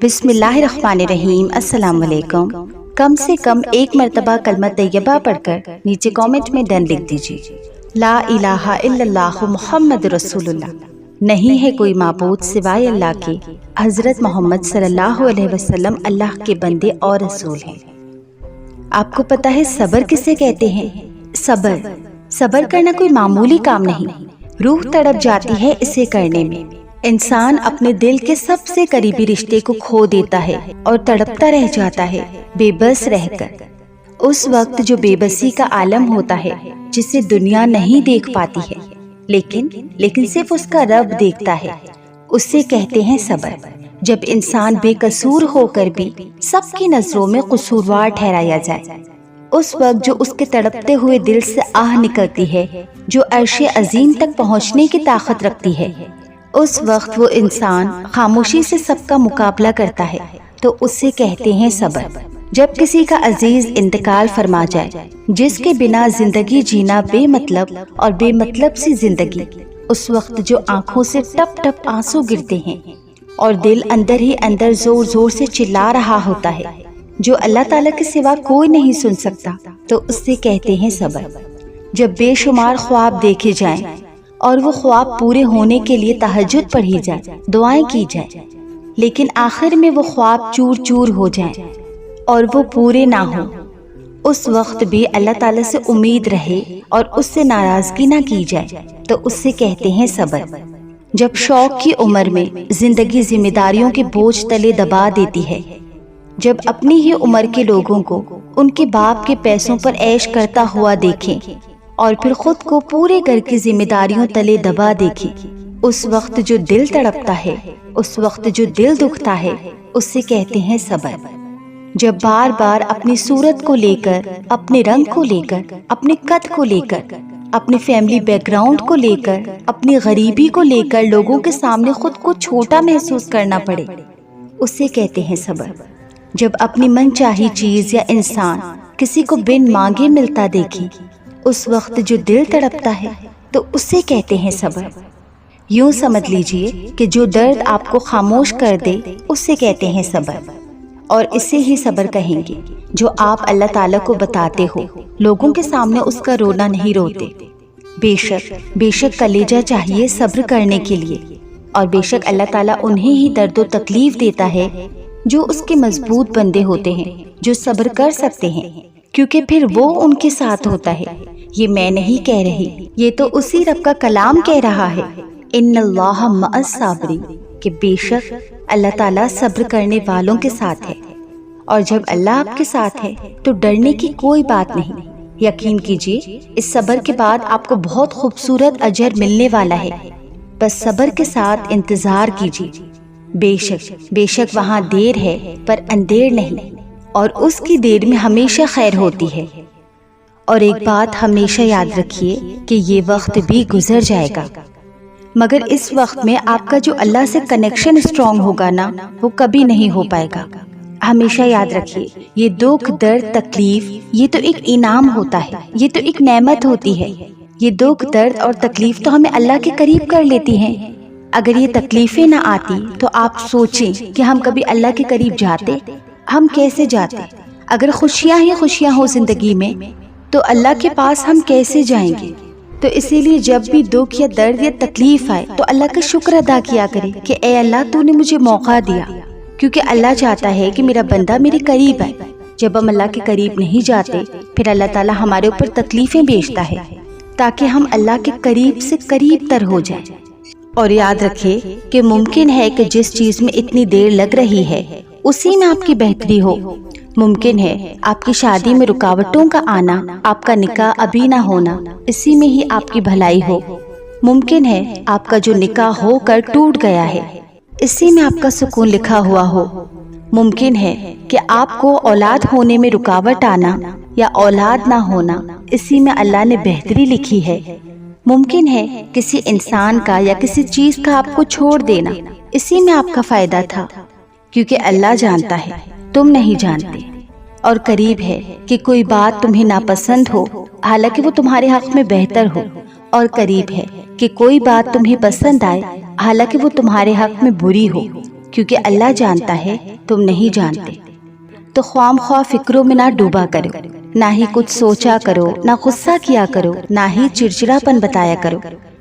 بسم اللہ الرحمن الرحیم۔ السلام علیکم۔ کم سے کم ایک مرتبہ کلمہ طیبہ پڑھ کر نیچے کامنٹ میں ڈن لکھ دیجیے۔ لا الہ الا اللہ محمد رسول اللہ، نہیں ہے کوئی معبود سوائے اللہ کے، حضرت محمد صلی اللہ علیہ وسلم اللہ کے بندے اور رسول ہیں۔ آپ کو پتہ ہے صبر کسے کہتے ہیں؟ صبر کرنا کوئی معمولی کام نہیں، روح تڑپ جاتی ہے اسے کرنے میں۔ انسان اپنے دل کے سب سے قریبی رشتے کو کھو دیتا ہے اور تڑپتا رہ جاتا ہے بے بس رہ کر۔ اس وقت جو بے بسی کا عالم ہوتا ہے جسے دنیا نہیں دیکھ پاتی ہے، لیکن صرف اس کا رب دیکھتا ہے، اسے کہتے ہیں صبر۔ جب انسان بے قصور ہو کر بھی سب کی نظروں میں قصوروار ٹھہرایا جائے، اس وقت جو اس کے تڑپتے ہوئے دل سے آہ نکلتی ہے، جو عرش عظیم تک پہنچنے کی طاقت رکھتی ہے، اس وقت وہ انسان خاموشی سے سب کا مقابلہ کرتا ہے تو اسے کہتے ہیں صبر۔ جب کسی کا عزیز انتقال فرما جائے، جس کے بنا زندگی جینا بے مطلب اور بے مطلب سی زندگی، اس وقت جو آنکھوں سے ٹپ ٹپ آنسو گرتے ہیں اور دل اندر ہی اندر زور زور سے چلا رہا ہوتا ہے، جو اللہ تعالیٰ کے سوا کوئی نہیں سن سکتا، تو اسے کہتے ہیں صبر۔ جب بے شمار خواب دیکھے جائیں اور وہ خواب پورے ہونے کے لیے تہجد پڑھی جائے، دعائیں کی جائیں، لیکن آخر میں وہ خواب چور چور ہو جائیں اور وہ پورے نہ ہوں، اس وقت بھی اللہ تعالیٰ سے امید رہے اور اس سے ناراضگی نہ کی جائے، تو اسے کہتے ہیں صبر۔ جب شوق کی عمر میں زندگی ذمہ داریوں کے بوجھ تلے دبا دیتی ہے، جب اپنی ہی عمر کے لوگوں کو ان کے باپ کے پیسوں پر عیش کرتا ہوا دیکھیں اور پھر خود کو پورے گھر کی ذمہ داریوں تلے دبا دیکھیں، اس وقت جو دل تڑپتا ہے، اس وقت جو دل دکھتا ہے، اسے کہتے ہیں صبر۔ جب بار بار اپنی صورت کو لے کر، اپنے رنگ کو لے کر، اپنے قد کو لے کر، اپنے فیملی بیک گراؤنڈ کو لے کر، اپنی غریبی کو لے کر لوگوں کے سامنے خود کو چھوٹا محسوس کرنا پڑے، اسے کہتے ہیں صبر۔ جب اپنی من چاہی چیز یا انسان کسی کو بن مانگے ملتا دیکھیں، اس وقت جو دل تڑپتا ہے، تو اسے کہتے ہیں صبر۔ یوں سمجھ لیجئے کہ جو درد آپ کو خاموش کر دے، اسے کہتے ہیں صبر، اور اسے ہی صبر کہیں گے جو آپ اللہ تعالیٰ کو بتاتے ہو، لوگوں کے سامنے اس کا رونا نہیں روتے۔ بے شک کلیجہ چاہیے صبر کرنے کے لیے، اور بے شک اللہ تعالیٰ انہیں ہی درد و تکلیف دیتا ہے جو اس کے مضبوط بندے ہوتے ہیں، جو صبر کر سکتے ہیں، کیونکہ پھر وہ ان کے ساتھ ہوتا ہے۔ یہ میں نہیں کہہ رہی، یہ تو اسی رب کا کلام کہہ رہا ہے، ان اللہ مع الصابرین، کہ بے شک اللہ تعالیٰ صبر کرنے والوں کے ساتھ ہے۔ اور جب اللہ آپ کے ساتھ ہے تو ڈرنے کی کوئی بات نہیں۔ یقین کیجئے اس صبر کے بعد آپ کو بہت خوبصورت اجر ملنے والا ہے، بس صبر کے ساتھ انتظار کیجئے۔ بے شک وہاں دیر ہے پر اندھیر نہیں، اور اس کی دیر میں ہمیشہ خیر ہوتی ہے۔ اور ایک بات ہمیشہ یاد رکھیے کہ یہ وقت بھی گزر جائے گا، مگر اس وقت میں آپ کا جو اللہ سے کنیکشن اسٹرانگ ہوگا نا، وہ کبھی نہیں ہو پائے گا۔ ہمیشہ یاد رکھیے، یہ دکھ، درد، تکلیف، یہ تو ایک انعام ہوتا ہے، یہ تو ایک نعمت ہوتی ہے۔ یہ دکھ، درد اور تکلیف تو ہمیں اللہ کے قریب کر لیتی ہیں۔ اگر یہ تکلیفیں نہ آتی تو آپ سوچیں کہ ہم کبھی اللہ کے قریب جاتے؟ ہم کیسے جاتے؟ اگر خوشیاں ہی خوشیاں ہو زندگی میں تو اللہ کے پاس ہم کیسے جائیں گے؟ تو اسی لیے جب بھی دکھ یا درد یا تکلیف آئے تو اللہ کا شکر ادا کیا کرے کہ اے اللہ تو نے مجھے موقع دیا، کیونکہ اللہ چاہتا ہے کہ میرا بندہ میرے قریب آئے۔ جب ہم اللہ کے قریب نہیں جاتے، پھر اللہ تعالیٰ ہمارے اوپر تکلیفیں بھیجتا ہے تاکہ ہم اللہ کے قریب سے قریب تر ہو جائیں۔ اور یاد رکھے کہ ممکن ہے کہ جس چیز میں اتنی دیر لگ رہی ہے اسی میں آپ کی بہتری ہو۔ ممکن ہے آپ کی شادی میں رکاوٹوں کا آنا، آپ کا نکاح ابھی نہ ہونا، اسی میں ہی آپ کی بھلائی ہو۔ ممکن ہے آپ کا جو نکاح ہو کر ٹوٹ گیا ہے، اسی میں آپ کا سکون لکھا ہوا ہو۔ ممکن ہے کہ آپ کو اولاد ہونے میں رکاوٹ آنا یا اولاد نہ ہونا، اسی میں اللہ نے بہتری لکھی ہے۔ ممکن ہے کسی انسان کا یا کسی چیز کا آپ کو چھوڑ دینا، اسی میں آپ کا فائدہ تھا، کیونکہ اللہ جانتا ہے، تم نہیں جانتے۔ اور قریب ہے کہ کوئی بات تمہیں ناپسند ہو حالانکہ وہ تمہارے حق میں بہتر ہو، اور قریب ہے کہ کوئی بات تمہیں پسند آئے حالانکہ وہ تمہارے حق میں بری ہو، کیونکہ اللہ جانتا ہے تم نہیں جانتے۔ تو خواہ خواہ فکروں میں نہ ڈوبا کرو، نہ ہی کچھ سوچا کرو، نہ غصہ کیا کرو، نہ ہی چڑچڑا پن بتایا کرو۔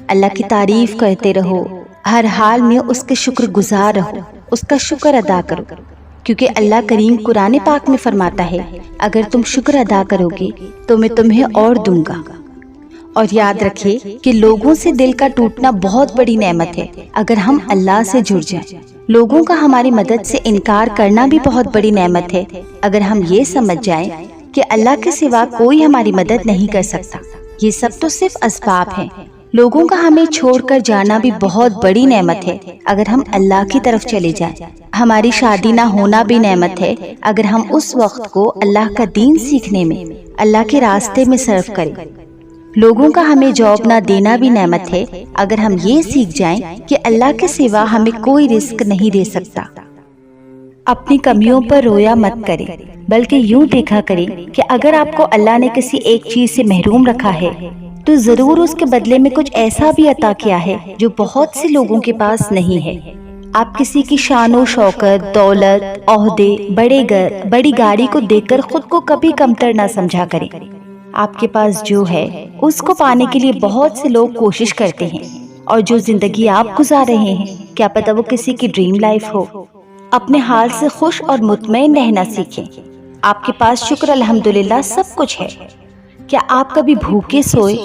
اللہ کی تعریف کرتے رہو، ہر حال میں اس کے شکر گزار رہو، اس کا شکر ادا کرو، کیونکہ اللہ کریم قرآن پاک میں فرماتا ہے اگر تم شکر ادا کرو گے تو میں تمہیں اور دوں گا۔ اور یاد رکھے کہ لوگوں سے دل کا ٹوٹنا بہت بڑی نعمت ہے اگر ہم اللہ سے جڑ جائیں۔ لوگوں کا ہماری مدد سے انکار کرنا بھی بہت بڑی نعمت ہے اگر ہم یہ سمجھ جائیں کہ اللہ کے سوا کوئی ہماری مدد نہیں کر سکتا۔ یہ سب تو صرف اسباب ہیں۔ لوگوں کا ہمیں چھوڑ کر جانا بھی بہت بڑی نعمت ہے اگر ہم اللہ کی طرف چلے جائیں۔ ہماری شادی نہ ہونا بھی نعمت ہے اگر ہم اس وقت کو اللہ کا دین سیکھنے میں، اللہ کے راستے میں صرف کریں۔ لوگوں کا ہمیں جاب نہ دینا بھی نعمت ہے اگر ہم یہ سیکھ جائیں کہ اللہ کے سوا ہمیں کوئی رزق نہیں دے سکتا۔ اپنی کمیوں پر رویا مت کریں، بلکہ یوں دیکھا کریں کہ اگر آپ کو اللہ نے کسی ایک چیز سے محروم رکھا ہے تو ضرور اس کے بدلے میں کچھ ایسا بھی عطا کیا ہے جو بہت سے لوگوں کے پاس نہیں ہے۔ آپ کسی کی شان و شوکت، دولت، عہدے، بڑے گھر، بڑی گاڑی کو دیکھ کر خود کو کبھی کمتر نہ سمجھا کریں۔ آپ کے پاس جو ہے اس کو پانے کے لیے بہت سے لوگ کوشش کرتے ہیں، اور جو زندگی آپ گزار رہے ہیں کیا پتہ وہ کسی کی ڈریم لائف ہو۔ اپنے حال سے خوش اور مطمئن رہنا سیکھیں۔ آپ کے پاس شکر الحمدللہ سب کچھ ہے۔ کیا آپ کبھی بھوکے سوئے؟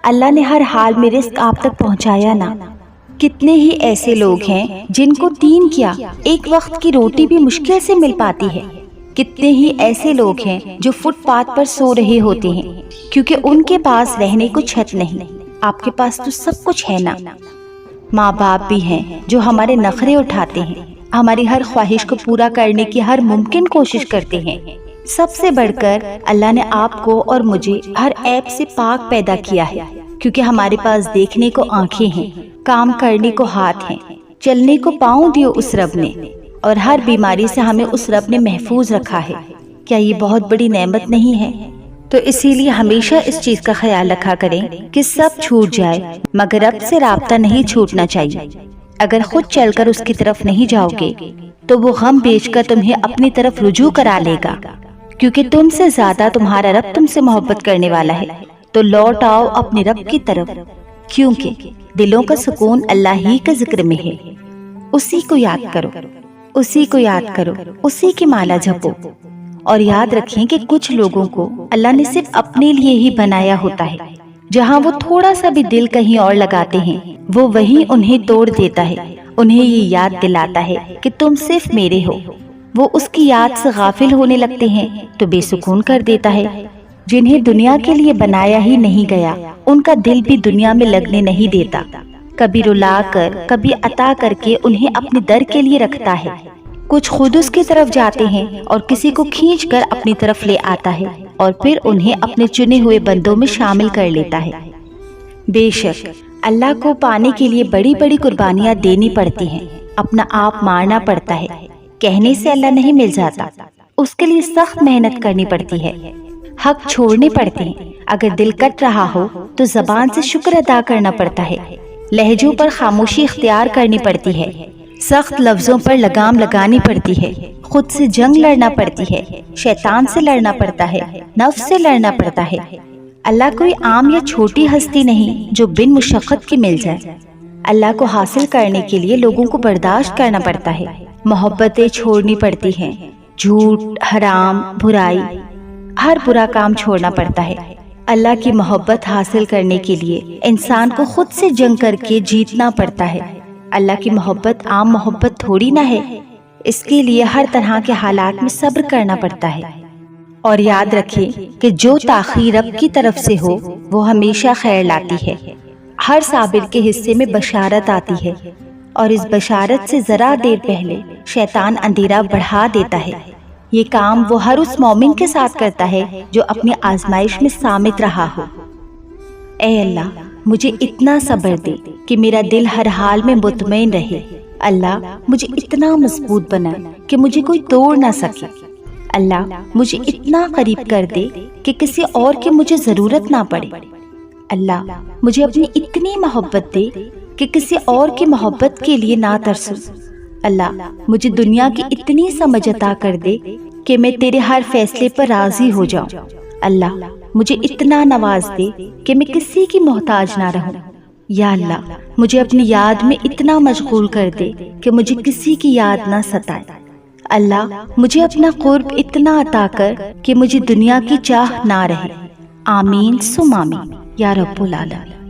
اللہ نے ہر حال میں رزق آپ تک پہنچایا نا۔ کتنے ہی ایسے لوگ ہیں جن کو 3 کیا ایک وقت کی روٹی بھی مشکل سے مل پاتی ہے۔ کتنے ہی ایسے لوگ ہیں جو فٹ پاتھ پر سو رہے ہوتے ہیں کیونکہ ان کے پاس رہنے کو چھت نہیں۔ آپ کے پاس تو سب کچھ ہے نا۔ ماں باپ بھی ہیں جو ہمارے نخرے اٹھاتے ہیں، ہماری ہر خواہش کو پورا کرنے کی ہر ممکن کوشش کرتے ہیں۔ سب سے بڑھ کر اللہ نے آپ کو اور مجھے ہر عیب سے پاک پیدا کیا ہے، کیونکہ ہمارے پاس دیکھنے کو آنکھیں ہیں، کام کرنے کو ہاتھ ہیں، چلنے کو پاؤں دیے اس رب نے، اور ہر بیماری سے ہمیں اس رب نے محفوظ رکھا ہے۔ کیا یہ بہت بڑی نعمت نہیں ہے؟ تو اسی لیے ہمیشہ اس چیز کا خیال رکھا کریں کہ سب چھوٹ جائے مگر رب سے رابطہ نہیں چھوٹنا چاہیے۔ اگر خود چل کر اس کی طرف نہیں جاؤ گے تو وہ غم بیچ کر تمہیں اپنی طرف رجوع کرا لے گا، کیونکہ تم سے زیادہ تمہارا رب تم سے محبت کرنے والا ہے۔ تو لوٹ آؤ اپنے رب کی طرف، کیونکہ دلوں کا سکون اللہ ہی کا ذکر میں ہے۔ اسی کو یاد کرو، اسی کو یاد کرو، اسی کی مالا جپو، اور یاد رکھیں کہ کچھ لوگوں کو اللہ نے صرف اپنے لیے ہی بنایا ہوتا ہے۔ جہاں وہ تھوڑا سا بھی دل کہیں اور لگاتے ہیں وہ وہیں انہیں توڑ دیتا ہے، انہیں یہ یاد دلاتا ہے کہ تم صرف میرے ہو۔ وہ اس کی یاد سے غافل ہونے لگتے ہیں تو بے سکون کر دیتا ہے۔ جنہیں دنیا کے لیے بنایا ہی نہیں گیا ان کا دل بھی دنیا میں لگنے نہیں دیتا، کبھی رلا کر کبھی عطا کر کے انہیں اپنے در کے لیے رکھتا ہے۔ کچھ خود اس کی طرف جاتے ہیں اور کسی کو کھینچ کر اپنی طرف لے آتا ہے اور پھر انہیں اپنے چنے ہوئے بندوں میں شامل کر لیتا ہے۔ بے شک اللہ کو پانے کے لیے بڑی بڑی قربانیاں دینی پڑتی ہیں، اپنا آپ مارنا پڑتا ہے۔ کہنے سے اللہ نہیں مل جاتا، اس کے لیے سخت محنت کرنی پڑتی ہے، حق چھوڑنے پڑتے ہیں۔ اگر دل کٹ رہا ہو تو زبان سے شکر ادا کرنا پڑتا ہے، لہجوں پر خاموشی اختیار کرنی پڑتی ہے، سخت لفظوں پر لگام لگانی پڑتی ہے، خود سے جنگ لڑنا پڑتی ہے، شیطان سے لڑنا پڑتا ہے، نفس سے لڑنا پڑتا ہے۔ اللہ کوئی عام یا چھوٹی ہستی نہیں جو بن مشقت کی مل جائے۔ اللہ کو حاصل کرنے کے لیے لوگوں کو برداشت کرنا پڑتا ہے، محبتیں چھوڑنی پڑتی ہیں، جھوٹ، حرام، برائی، ہر برا کام چھوڑنا پڑتا ہے۔ اللہ کی محبت حاصل کرنے کے لیے انسان کو خود سے جنگ کر کے جیتنا پڑتا ہے۔ اللہ کی محبت عام محبت تھوڑی نہ ہے، اس کے لیے ہر طرح کے حالات میں صبر کرنا پڑتا ہے۔ اور یاد رکھیں کہ جو تاخیر رب کی طرف سے ہو وہ ہمیشہ خیر لاتی ہے۔ ہر صابر کے حصے میں بشارت آتی ہے، اور اس بشارت سے ذرا دیر پہلے شیطان اندھیرا بڑھا دیتا ہے۔ یہ کام وہ ہر اس مومن کے ساتھ کرتا ہے جو اپنی آزمائش میں صامت رہا ہو۔ اے اللہ مجھے اتنا صبر دے کہ میرا دل ہر حال میں مطمئن رہے۔ اللہ مجھے اتنا مضبوط بنا کہ مجھے کوئی توڑ نہ سکے۔ اللہ مجھے اتنا قریب کر دے کہ کسی اور کی مجھے ضرورت نہ پڑے۔ اللہ مجھے اپنی اتنی محبت دے کہ کسی اور کی محبت کے لیے نہ ترسوں۔ اللہ مجھے دنیا کی اتنی سمجھ عطا کر دے کہ میں تیرے ہر فیصلے پر راضی ہو جاؤں۔ اللہ مجھے اتنا نواز دے کہ میں کسی کی محتاج نہ رہوں۔ یا اللہ مجھے اپنی یاد میں اتنا مشغول کر دے کہ مجھے کسی کی یاد نہ ستائے۔ اللہ مجھے اپنا قرب اتنا عطا کر کہ مجھے دنیا کی چاہ نہ رہے۔ آمین ثم آمین یا رب العالمین۔